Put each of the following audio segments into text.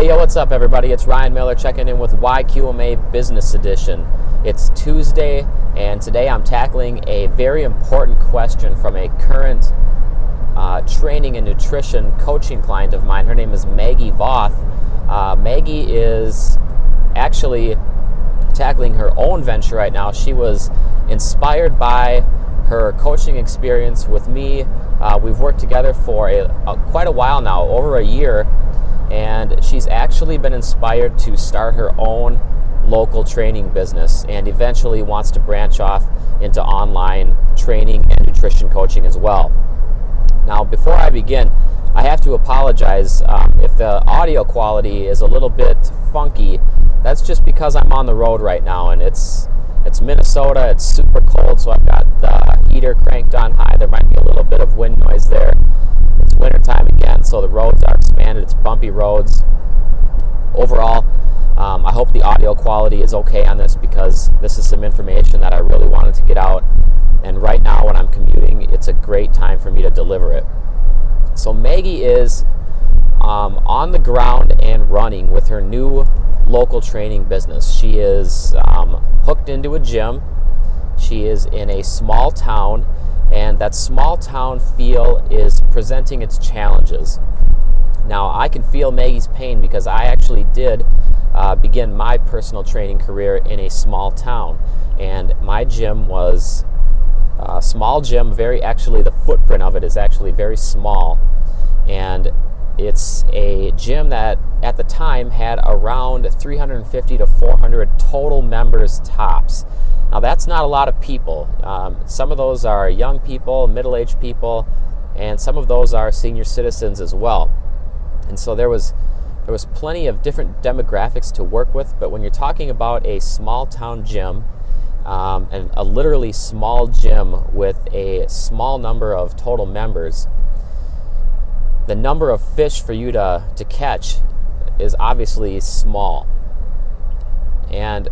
Hey, yo, what's up, everybody? It's Ryan Miller checking in with YQMA Business Edition. It's Tuesday, and today I'm tackling a very important question from a current training and nutrition coaching client of mine. Her name is Maggie V. Maggie is actually tackling her own venture right now. She was inspired by her coaching experience with me. We've worked together for quite a while now, over a year, and she's actually been inspired to start her own local training business and eventually wants to branch off into online training and nutrition coaching as well. Now, before I begin, I have to apologize if the audio quality is a little bit funky. That's just because I'm on the road right now, and it's Minnesota. It's super cold, so I've got the heater cranked on high. There might be a little bit of wind noise there. It's wintertime again, so the roads are expanded. It's bumpy roads. Overall, I hope the audio quality is okay on this, because this is some information that I really wanted to get out. And right now, when I'm commuting, it's a great time for me to deliver it. So Maggie is on the ground and running with her new local training business. She is hooked into a gym. She is in a small town, and that small town feel is presenting its challenges. Now, I can feel Maggie's pain because I actually did begin my personal training career in a small town, and my gym was a small gym. Actually, the footprint of it is actually very small, and it's a gym that at the time had around 350 to 400 total members tops. Now, that's not a lot of people. Some of those are young people, middle-aged people, and some of those are senior citizens as well. And so there was plenty of different demographics to work with. But when you're talking about a small town gym, and a literally small gym with a small number of total members, the number of fish for you to catch is obviously small. And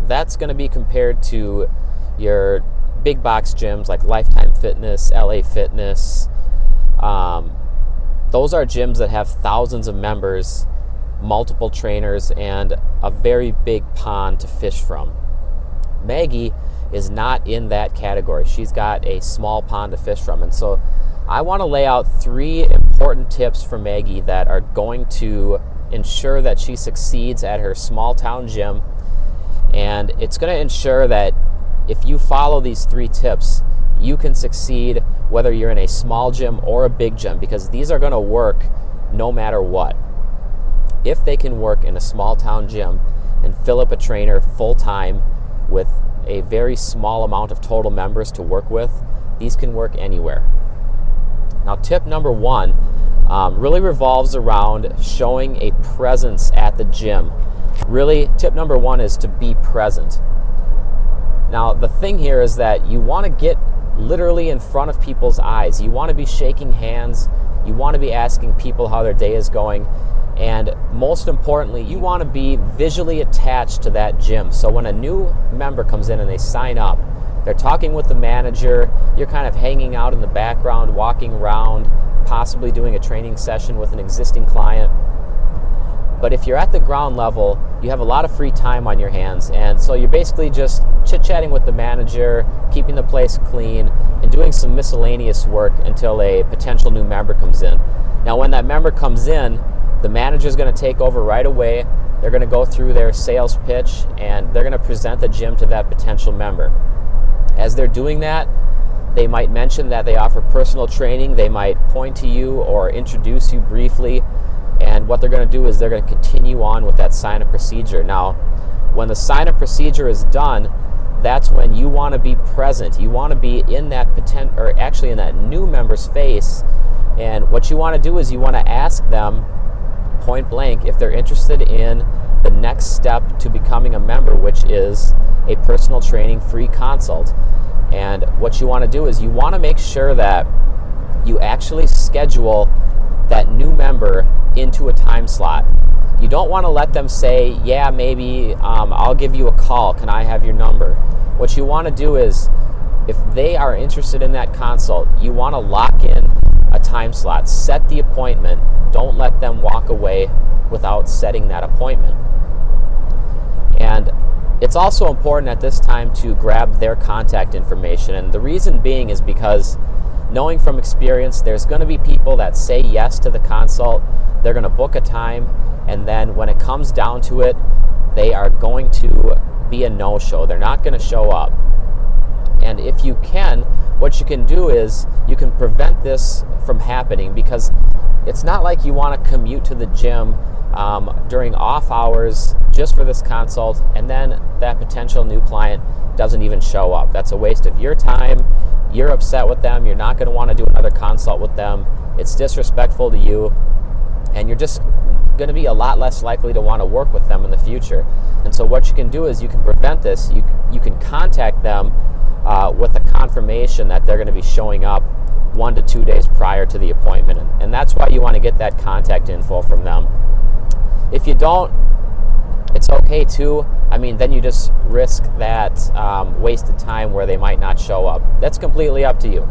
that's going to be compared to your big box gyms like Lifetime Fitness, LA Fitness. Those are gyms that have thousands of members, multiple trainers, and a very big pond to fish from. Maggie is not in that category. She's got a small pond to fish from. And so I want to lay out 3 important tips for Maggie that are going to ensure that she succeeds at her small town gym. And it's going to ensure that if you follow these 3 tips, you can succeed whether you're in a small gym or a big gym, because these are going to work no matter what. If they can work in a small town gym and fill up a trainer full time with a very small amount of total members to work with, these can work anywhere. Now, tip number 1 really revolves around showing a presence at the gym. Really, tip number 1 is to be present. Now, the thing here is that you want to get literally in front of people's eyes. You want to be shaking hands. You want to be asking people how their day is going. And most importantly, you want to be visually attached to that gym. So when a new member comes in and they sign up, they're talking with the manager, you're kind of hanging out in the background, walking around, possibly doing a training session with an existing client. But if you're at the ground level, you have a lot of free time on your hands, and so you're basically just chit-chatting with the manager, keeping the place clean, and doing some miscellaneous work until a potential new member comes in. Now, when that member comes in, the manager's going to take over right away. They're going to go through their sales pitch, and they're going to present the gym to that potential member. As they're doing that, they might mention that they offer personal training. They might point to you or introduce you briefly. And what they're going to do is they're going to continue on with that sign-up procedure. Now, when the sign-up procedure is done, that's when you want to be present. You want to be in that in that new member's face. And what you want to do is you want to ask them point blank if they're interested in the next step to becoming a member, which is a personal training free consult. And what you want to do is you want to make sure that you actually schedule that new member into a time slot. You don't want to let them say, yeah, maybe I'll give you a call. Can I have your number? What you want to do is, if they are interested in that consult, you want to lock in a time slot. Set the appointment. Don't let them walk away without setting that appointment. And it's also important at this time to grab their contact information. And the reason being is because, knowing from experience, there's going to be people that say yes to the consult, they're going to book a time, and then when it comes down to it, they are going to be a no-show. They're not going to show up. And if you can, what you can do is you can prevent this from happening, because it's not like you want to commute to the gym during off hours just for this consult, and then that potential new client doesn't even show up. That's a waste of your time. You're upset with them. You're not going to want to do another consult with them. It's disrespectful to you, and you're just going to be a lot less likely to want to work with them in the future. And so what you can do is you can prevent this. You can contact them with a confirmation that they're going to be showing up 1 to 2 days prior to the appointment. And that's why you want to get that contact info from them. If you don't, it's okay too. I mean, then you just risk that wasted time where they might not show up. That's completely up to you.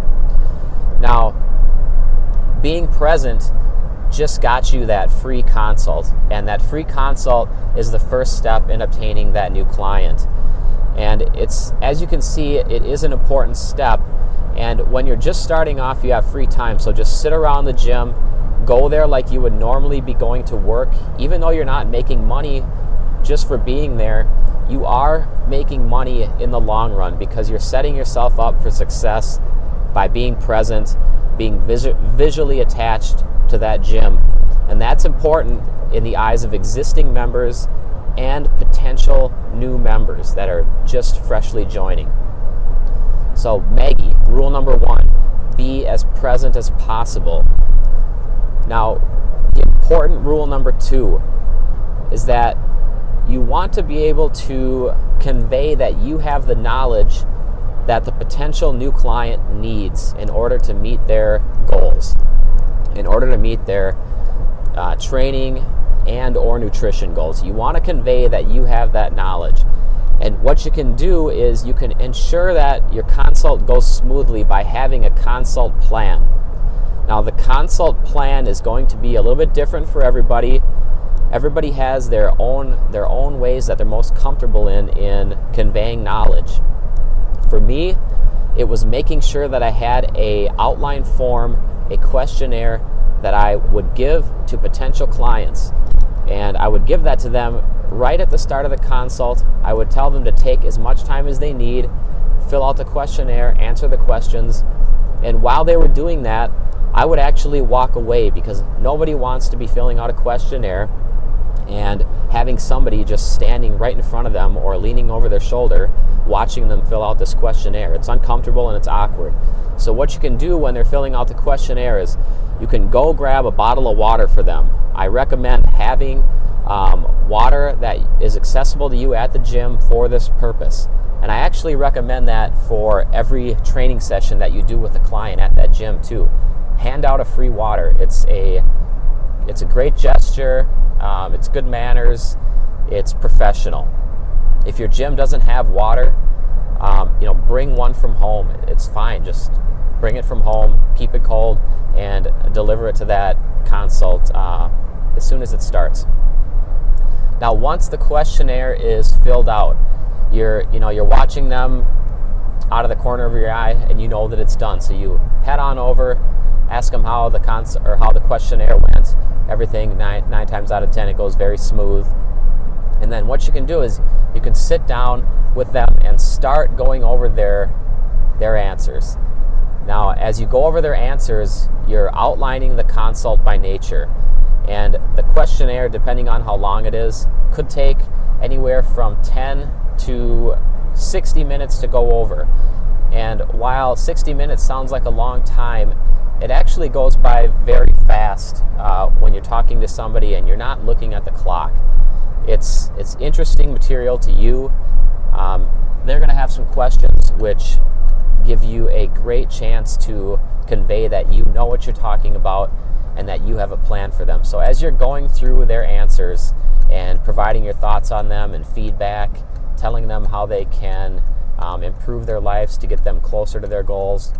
Now, being present just got you that free consult, and that free consult is the first step in obtaining that new client. And it's, as you can see, it is an important step. And when you're just starting off, you have free time. So just sit around the gym, go there like you would normally be going to work. Even though you're not making money just for being there, you are making money in the long run, because you're setting yourself up for success by being present, being visually attached to that gym. And that's important in the eyes of existing members and potential new members that are just freshly joining. So Maggie, rule number 1, be as present as possible. Now, the important rule number 2 is that you want to be able to convey that you have the knowledge that the potential new client needs in order to meet their goals, in order to meet their training and or nutrition goals. You want to convey that you have that knowledge. And what you can do is you can ensure that your consult goes smoothly by having a consult plan. Now, the consult plan is going to be a little bit different for everybody. Everybody has their own ways that they're most comfortable in conveying knowledge. For me, it was making sure that I had a outline form, a questionnaire that I would give to potential clients. And I would give that to them right at the start of the consult. I would tell them to take as much time as they need, fill out the questionnaire, answer the questions. And while they were doing that, I would actually walk away, because nobody wants to be filling out a questionnaire and having somebody just standing right in front of them or leaning over their shoulder watching them fill out this questionnaire. It's uncomfortable and it's awkward. So what you can do when they're filling out the questionnaire is you can go grab a bottle of water for them. I recommend having water that is accessible to you at the gym for this purpose. And I actually recommend that for every training session that you do with a client at that gym too. Hand out a free water. It's a great gesture. It's good manners. It's professional. If your gym doesn't have water, bring one from home. It's fine. Just bring it from home, keep it cold, and deliver it to that consult as soon as it starts. Now, once the questionnaire is filled out, you're watching them out of the corner of your eye, and you know that it's done. So you head on over, ask them how the questionnaire went. Everything, nine times out of 10, it goes very smooth. And then what you can do is you can sit down with them and start going over their answers. Now, as you go over their answers, you're outlining the consult by nature. And the questionnaire, depending on how long it is, could take anywhere from 10 to 60 minutes to go over. And while 60 minutes sounds like a long time, it actually goes by very fast when you're talking to somebody and you're not looking at the clock. It's interesting material to you. They're going to have some questions which give you a great chance to convey that you know what you're talking about and that you have a plan for them. So as you're going through their answers and providing your thoughts on them and feedback, telling them how they can improve their lives to get them closer to their goals,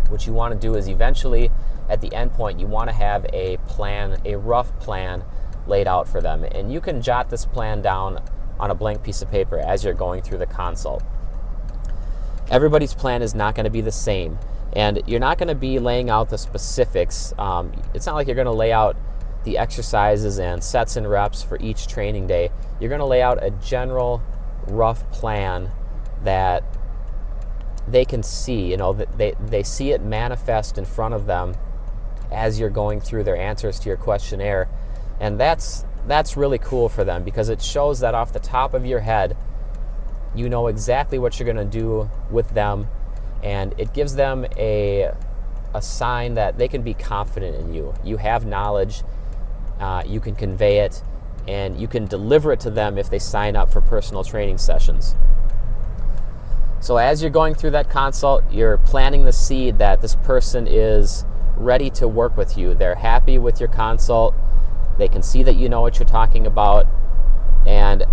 what you want to do is eventually at the end point you want to have a plan, a rough plan laid out for them. And you can jot this plan down on a blank piece of paper as you're going through the consult. Everybody's plan is not going to be the same, and you're not going to be laying out the specifics. It's not like you're going to lay out the exercises and sets and reps for each training day. You're going to lay out a general rough plan that they can see, that they see it manifest in front of them as you're going through their answers to your questionnaire. And that's really cool for them, because it shows that off the top of your head, you know exactly what you're going to do with them, and it gives them a sign that they can be confident in you. You have knowledge, you can convey it, and you can deliver it to them if they sign up for personal training sessions. So as you're going through that consult, you're planting the seed that this person is ready to work with you. They're happy with your consult. They can see that you know what you're talking about, and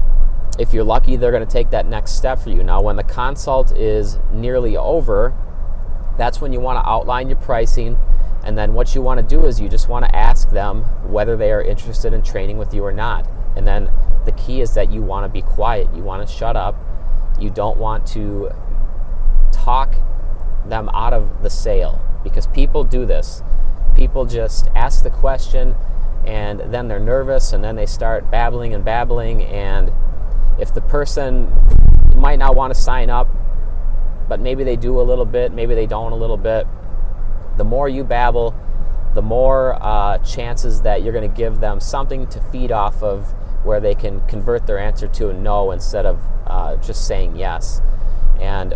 if you're lucky, they're going to take that next step for you. Now, when the consult is nearly over, that's when you want to outline your pricing, and then what you want to do is you just want to ask them whether they are interested in training with you or not. And then the key is that you want to be quiet. You want to shut up. You don't want to talk them out of the sale, because people do this. People just ask the question, and then they're nervous, and then they start babbling, and if the person might not want to sign up, but maybe they do a little bit, maybe they don't a little bit, the more you babble, the more chances that you're going to give them something to feed off of, where they can convert their answer to a no instead of just saying yes. And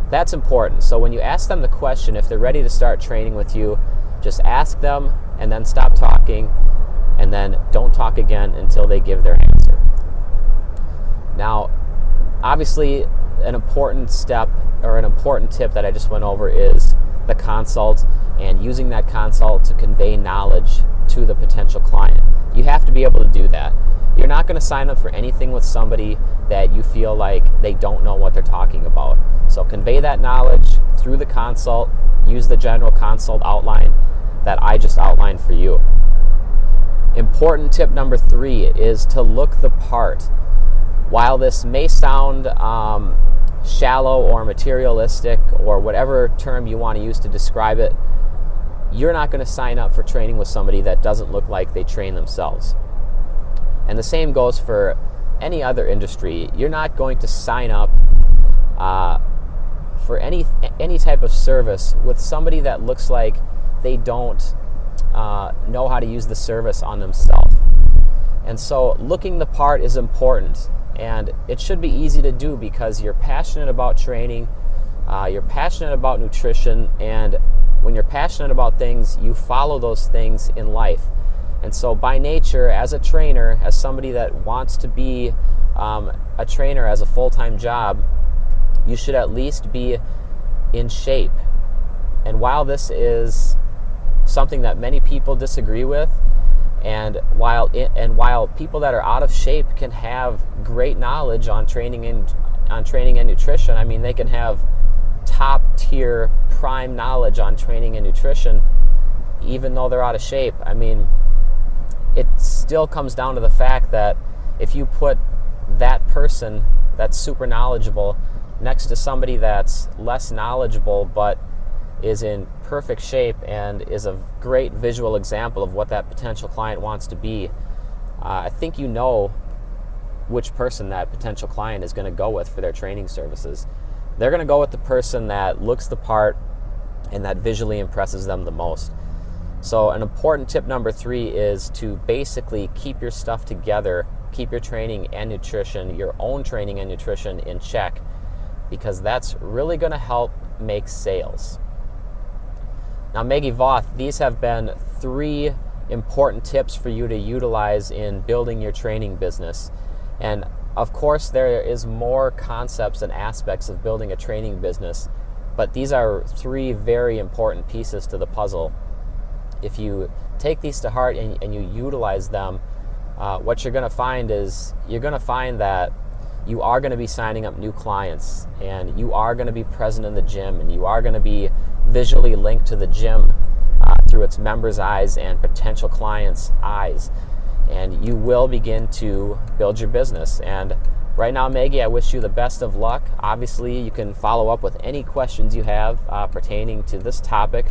that's important. So when you ask them the question, if they're ready to start training with you, just ask them and then stop talking, and then don't talk again until they give their answer. Now, obviously, an important step or an important tip that I just went over is the consult, and using that consult to convey knowledge to the potential client. You have to be able to do that. You're not going to sign up for anything with somebody that you feel like they don't know what they're talking about. So convey that knowledge through the consult. Use the general consult outline that I just outlined for you. Important tip number 3 is to look the part. While this may sound shallow or materialistic, or whatever term you want to use to describe it, you're not going to sign up for training with somebody that doesn't look like they train themselves. And the same goes for any other industry. You're not going to sign up for any type of service with somebody that looks like they don't know how to use the service on themselves. And so looking the part is important. And it should be easy to do, because you're passionate about training, you're passionate about nutrition, and when you're passionate about things, you follow those things in life. And so by nature, as a trainer, as somebody that wants to be a trainer as a full-time job, you should at least be in shape. And while this is something that many people disagree with, and while people that are out of shape can have great knowledge on training and nutrition, I mean, they can have top tier prime knowledge on training and nutrition, even though they're out of shape. I mean, it still comes down to the fact that if you put that person that's super knowledgeable next to somebody that's less knowledgeable but is in perfect shape and is a great visual example of what that potential client wants to be, I think you know which person that potential client is going to go with for their training services. They're going to go with the person that looks the part and that visually impresses them the most. So an important tip number 3 is to basically keep your stuff together, keep your training and nutrition, your own training and nutrition in check, because that's really going to help make sales. Now, Maggie V, these have been 3 important tips for you to utilize in building your training business. And of course, there is more concepts and aspects of building a training business, but these are 3 very important pieces to the puzzle. If you take these to heart and you utilize them, what you're going to find is you're going to find that you are going to be signing up new clients, and you are going to be present in the gym, and you are going to be visually linked to the gym through its members' eyes and potential clients' eyes. and you will begin to build your business. And right now, Maggie, I wish you the best of luck. Obviously, you can follow up with any questions you have pertaining to this topic.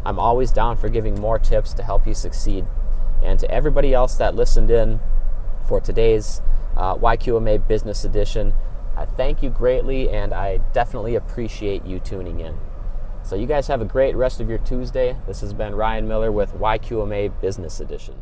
I'm always down for giving more tips to help you succeed. And to everybody else that listened in for today's YQMA Business Edition, I thank you greatly, and I definitely appreciate you tuning in. So you guys have a great rest of your Tuesday. This has been Ryan Miller with YQMA Business Edition.